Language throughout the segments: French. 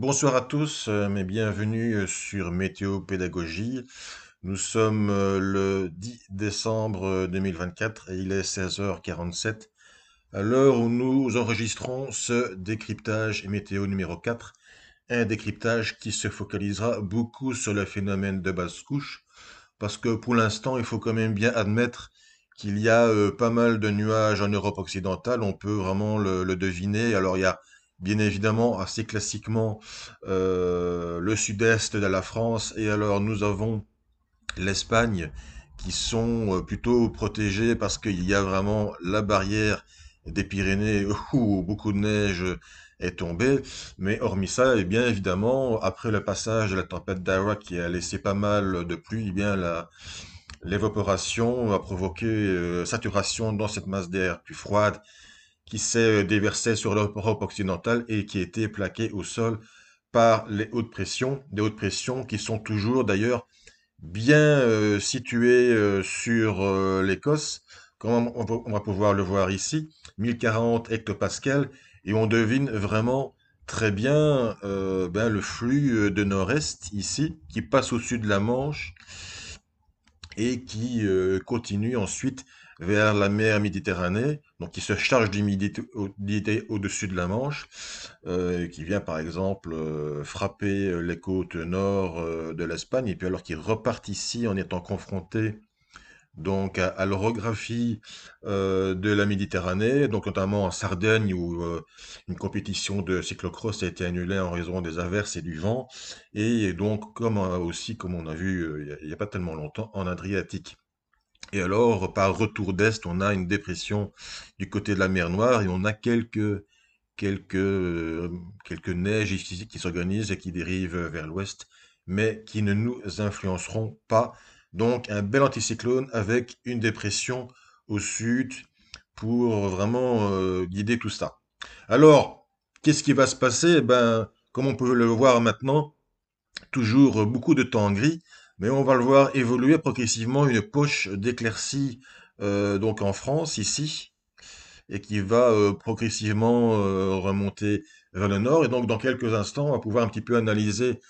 Bonsoir à tous, mais bienvenue sur Météo Pédagogie. Nous sommes le 10 décembre 2024 et il est 16h47 à l'heure où nous enregistrons ce décryptage météo numéro 4, un décryptage qui se focalisera beaucoup sur le phénomène de basse couche, parce que pour l'instant, il faut quand même bien admettre qu'il y a pas mal de nuages en Europe occidentale, on peut vraiment le deviner. Alors il y a bien évidemment assez classiquement le sud-est de la France, et alors nous avons l'Espagne qui sont plutôt protégés parce qu'il y a vraiment la barrière des Pyrénées où beaucoup de neige est tombée. Mais hormis ça, et bien évidemment, après le passage de la tempête Dara qui a laissé pas mal de pluie, eh bien l'évaporation a provoqué saturation dans cette masse d'air plus froide qui s'est déversée sur l'Europe occidentale et qui a été plaquée au sol par les hautes pressions, des hautes pressions qui sont toujours d'ailleurs bien situées sur l'Écosse, comme on va pouvoir le voir ici, 1040 hectopascales, et on devine vraiment très bien le flux de nord-est ici, qui passe au-dessus de la Manche et qui continue ensuite vers la mer Méditerranée, donc qui se charge d'humidité au-dessus de la Manche, qui vient par exemple frapper les côtes nord de l'Espagne, et puis alors qu'il repart ici en étant confronté donc à l'orographie de la Méditerranée, donc notamment en Sardaigne où une compétition de cyclocross a été annulée en raison des averses et du vent, et donc comme aussi comme on a vu il y a pas tellement longtemps en Adriatique. Et alors par retour d'est, on a une dépression du côté de la mer Noire et on a quelques neiges ici qui s'organisent et qui dérivent vers l'ouest, mais qui ne nous influenceront pas. Donc un bel anticyclone avec une dépression au sud pour vraiment guider tout ça. Alors, qu'est-ce qui va se passer? Eh ben, comme on peut le voir maintenant, toujours beaucoup de temps gris, mais on va le voir évoluer progressivement une poche d'éclaircie donc en France ici et qui va progressivement remonter vers le nord. Et donc, dans quelques instants, on va pouvoir un petit peu analyser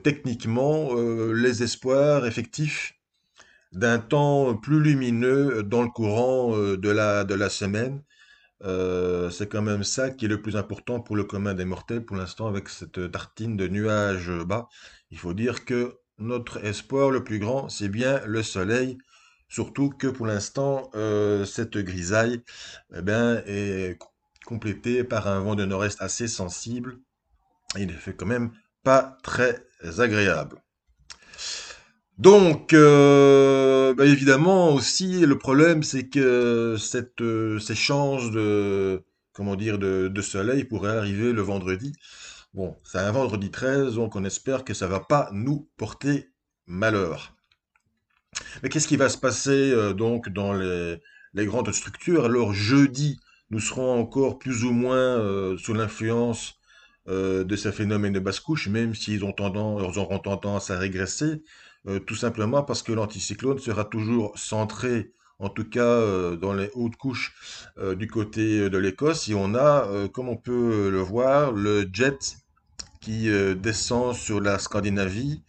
techniquement les espoirs effectifs d'un temps plus lumineux dans le courant de la semaine. C'est quand même ça qui est le plus important pour le commun des mortels pour l'instant avec cette tartine de nuages bas. Il faut dire que notre espoir le plus grand, c'est bien le soleil, surtout que pour l'instant, cette grisaille eh ben, est complétée par un vent de nord-est assez sensible et il ne fait quand même pas très agréable. Donc, évidemment aussi, le problème, c'est que ces chances de, comment dire, de soleil pourraient arriver le vendredi. Bon, c'est un vendredi 13, donc on espère que ça va pas nous porter malheur. Mais qu'est-ce qui va se passer donc dans les grandes structures? Alors jeudi, nous serons encore plus ou moins sous l'influence de ces phénomènes de basse couche, même ils auront tendance à régresser, tout simplement parce que l'anticyclone sera toujours centré, en tout cas dans les hautes couches du côté de l'Écosse, et on a, comme on peut le voir, le jet qui descend sur la Scandinavie.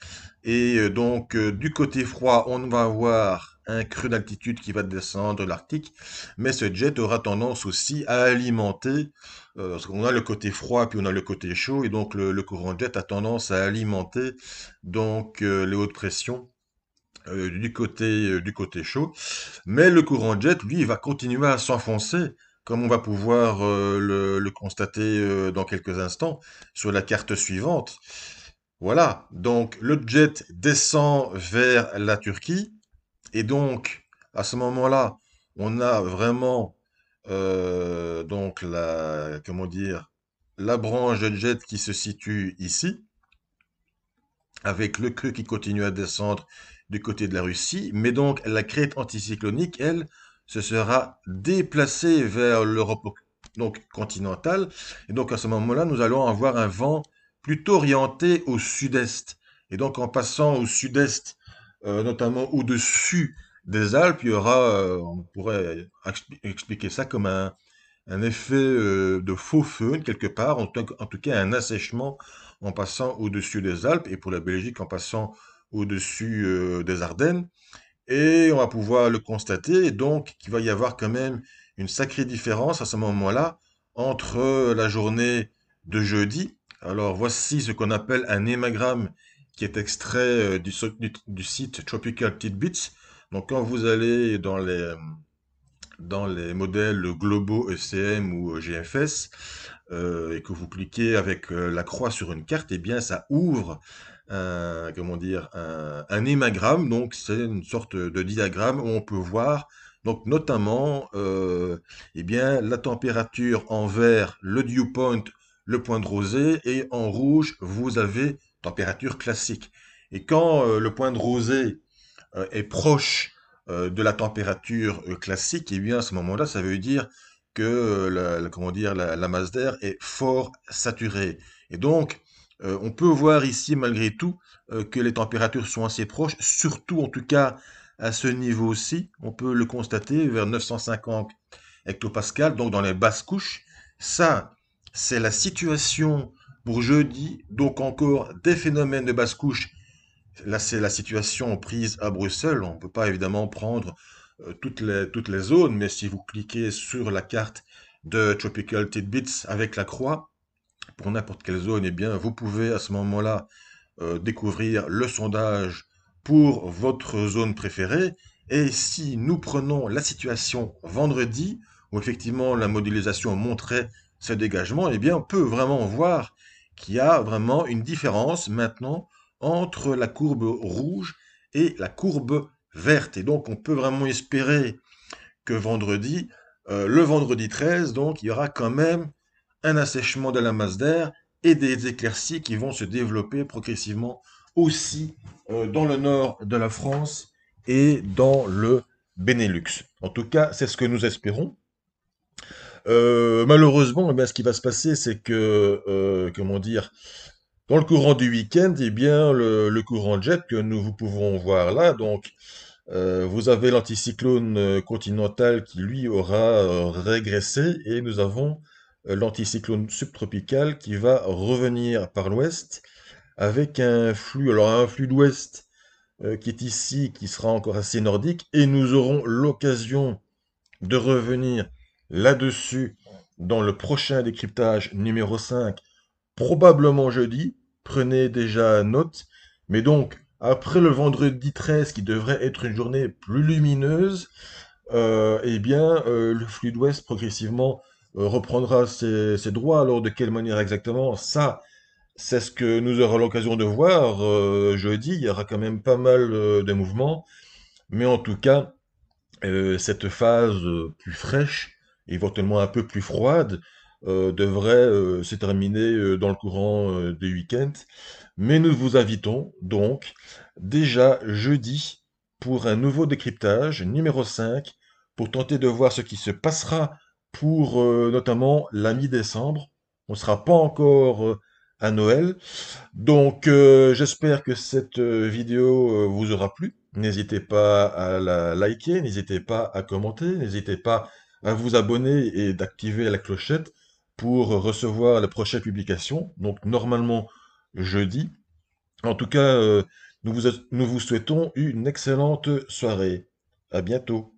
Et donc, du côté froid, on va avoir un creux d'altitude qui va descendre l'Arctique, mais ce jet aura tendance aussi à alimenter, parce qu'on a le côté froid, puis on a le côté chaud, et donc le courant jet a tendance à alimenter donc les hautes pressions du côté chaud. Mais le courant jet, lui, il va continuer à s'enfoncer, comme on va pouvoir le constater dans quelques instants sur la carte suivante. Voilà, donc le jet descend vers la Turquie, et donc à ce moment-là, on a vraiment donc comment dire, la branche de jet qui se situe ici, avec le creux qui continue à descendre du côté de la Russie, mais donc la crête anticyclonique, elle, se sera déplacée vers l'Europe donc continentale, et donc à ce moment-là, nous allons avoir un vent plutôt orienté au sud-est. Et donc en passant au sud-est, notamment au-dessus des Alpes, il y aura, on pourrait expliquer ça comme un effet de faux feu quelque part, en tout cas un assèchement en passant au-dessus des Alpes et pour la Belgique en passant au-dessus des Ardennes. Et on va pouvoir le constater, donc qu'il va y avoir quand même une sacrée différence à ce moment-là entre la journée de jeudi. Alors voici ce qu'on appelle un hémagramme qui est extrait du site Tropical Tidbits. Donc quand vous allez dans les modèles globaux ECM ou GFS, et que vous cliquez avec la croix sur une carte, eh bien, ça ouvre comment dire, un hémagramme. Donc, c'est une sorte de diagramme où on peut voir, donc, notamment, eh bien, la température en vert, le dew point, le point de rosée, et en rouge, vous avez température classique. Et quand le point de rosée est proche de la température classique, et bien à ce moment-là, ça veut dire que comment dire, la masse d'air est fort saturée. Et donc, on peut voir ici, malgré tout, que les températures sont assez proches, surtout en tout cas à ce niveau-ci. On peut le constater vers 950 hectopascales, donc dans les basses couches. Ça, c'est la situation pour jeudi, donc encore des phénomènes de basse couche. Là, c'est la situation prise à Bruxelles. On ne peut pas évidemment prendre toutes les zones, mais si vous cliquez sur la carte de Tropical Tidbits avec la croix, pour n'importe quelle zone, eh bien, vous pouvez à ce moment-là découvrir le sondage pour votre zone préférée. Et si nous prenons la situation vendredi, où effectivement la modélisation montrait ce dégagement, eh bien, on peut vraiment voir qu'il y a vraiment une différence maintenant entre la courbe rouge et la courbe verte. Et donc, on peut vraiment espérer que vendredi, le vendredi 13, donc, il y aura quand même un assèchement de la masse d'air et des éclaircies qui vont se développer progressivement aussi dans le nord de la France et dans le Benelux. En tout cas, c'est ce que nous espérons. Malheureusement, eh bien, ce qui va se passer, c'est que, comment dire, dans le courant du week-end, eh bien, le courant jet que nous pouvons voir là, donc, vous avez l'anticyclone continental qui, lui, aura régressé et nous avons l'anticyclone subtropical qui va revenir par l'ouest avec un flux, alors un flux d'ouest qui est ici, qui sera encore assez nordique et nous aurons l'occasion de revenir là-dessus dans le prochain décryptage numéro 5, probablement jeudi. Prenez déjà note. Mais donc, après le vendredi 13, qui devrait être une journée plus lumineuse, eh bien, le flux d'ouest progressivement reprendra ses droits. Alors, de quelle manière exactement? Ça, c'est ce que nous aurons l'occasion de voir jeudi. Il y aura quand même pas mal de mouvements. Mais en tout cas, cette phase plus fraîche, éventuellement un peu plus froide, devrait se terminer dans le courant des week-ends. Mais nous vous invitons donc déjà jeudi pour un nouveau décryptage numéro 5 pour tenter de voir ce qui se passera pour notamment la mi-décembre. On ne sera pas encore à Noël. Donc, j'espère que cette vidéo vous aura plu. N'hésitez pas à la liker, n'hésitez pas à commenter, n'hésitez pas à vous abonner et d'activer la clochette pour recevoir les prochaines publications. Donc, normalement, jeudi. En tout cas, nous vous souhaitons une excellente soirée. À bientôt.